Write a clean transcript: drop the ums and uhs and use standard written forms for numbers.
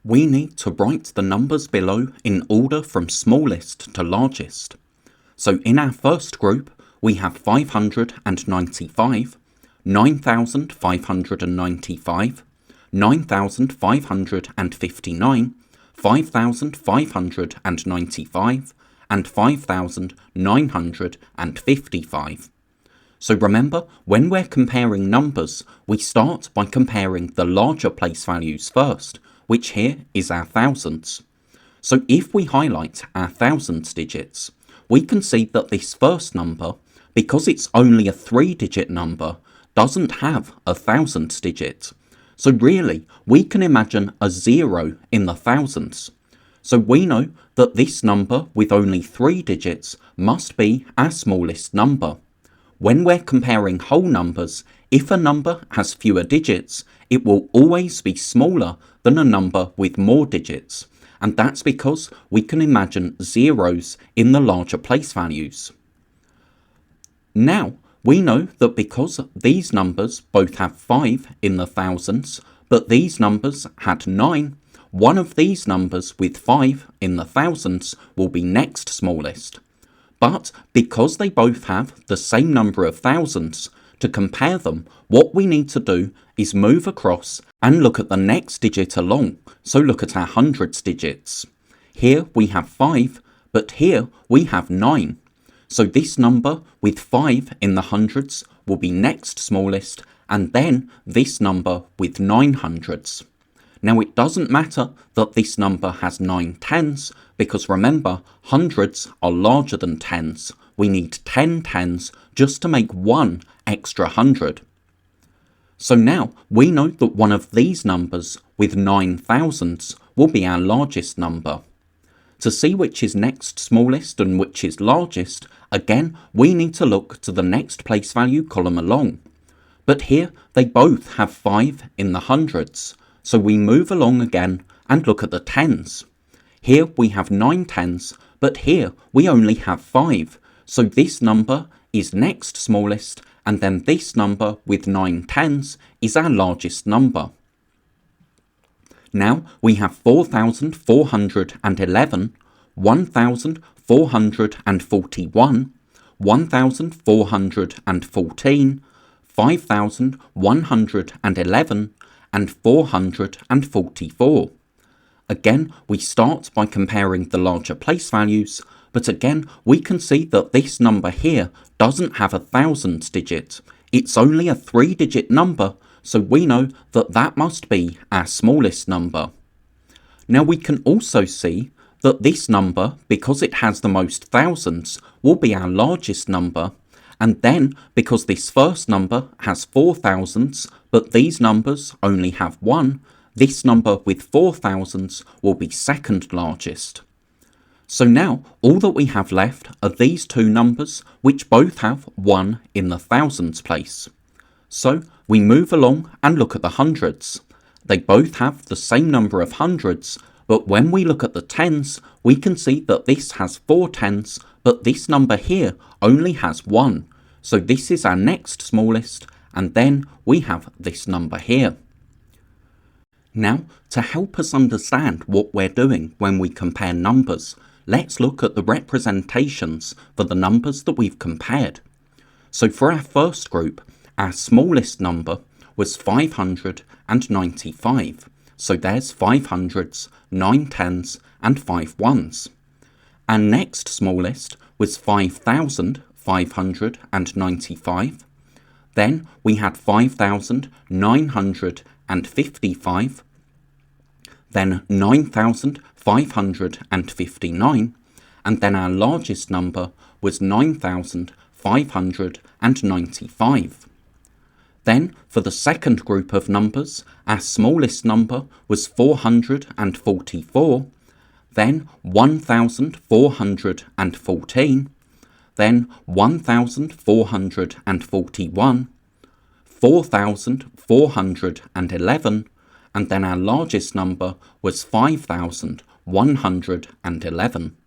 We need to write the numbers below in order from smallest to largest. So in our first group, we have 595, 9,595, 9,559, 5,595, and 5,955. So remember, when we're comparing numbers, we start by comparing the larger place values first, which here is our thousands. So if we highlight our thousands digits, we can see that this first number, because it's only a 3-digit number, doesn't have a thousands digit. So really, we can imagine a 0 in the thousands. So we know that this number with only 3 digits must be our smallest number. When we're comparing whole numbers, if a number has fewer digits, it will always be smaller than a number with more digits, and that's because we can imagine zeros in the larger place values. Now, we know that because these numbers both have 5 in the thousands, but these numbers had 9, one of these numbers with 5 in the thousands will be next smallest. But because they both have the same number of thousands, to compare them, what we need to do is move across and look at the next digit along. So look at our hundreds digits. Here we have 5, but here we have 9. So this number with 5 in the hundreds will be next smallest, and then this number with 9 hundreds. Now it doesn't matter that this number has 9 tens, because remember, hundreds are larger than tens. We need 10 tens just to make one extra hundred. So now we know that one of these numbers with 9 thousands will be our largest number. To see which is next smallest and which is largest, again we need to look to the next place value column along. But here they both have 5 in the hundreds, so we move along again and look at the tens. Here we have 9 tens, but here we only have 5, so this number is next smallest, and then this number with 9 tens is our largest number. Now we have 4,411, 1,441, 1,414, 5,111, and 444. Again, we start by comparing the larger place values, but again, we can see that this number here doesn't have a thousands digit. It's only a 3-digit number, so we know that that must be our smallest number. Now we can also see that this number, because it has the most thousands, will be our largest number, and then because this first number has 4 thousands, but these numbers only have 1, this number with 4 thousands will be second largest. So now all that we have left are these two numbers which both have 1 in the thousands place. So we move along and look at the hundreds. They both have the same number of hundreds, but when we look at the tens, we can see that this has 4 tens, but this number here only has 1. So this is our next smallest, and then we have this number here. Now, to help us understand what we're doing when we compare numbers, let's look at the representations for the numbers that we've compared. So for our first group, our smallest number was 595. So there's 5 hundreds, 9 tens, and 5 ones. Our next smallest was 5,595. Then we had 5,955. Then 9,559, and then our largest number was 9,595. Then, for the second group of numbers, our smallest number was 444, then 1,414, then 1,441, 4,411, and then our largest number was 5,111.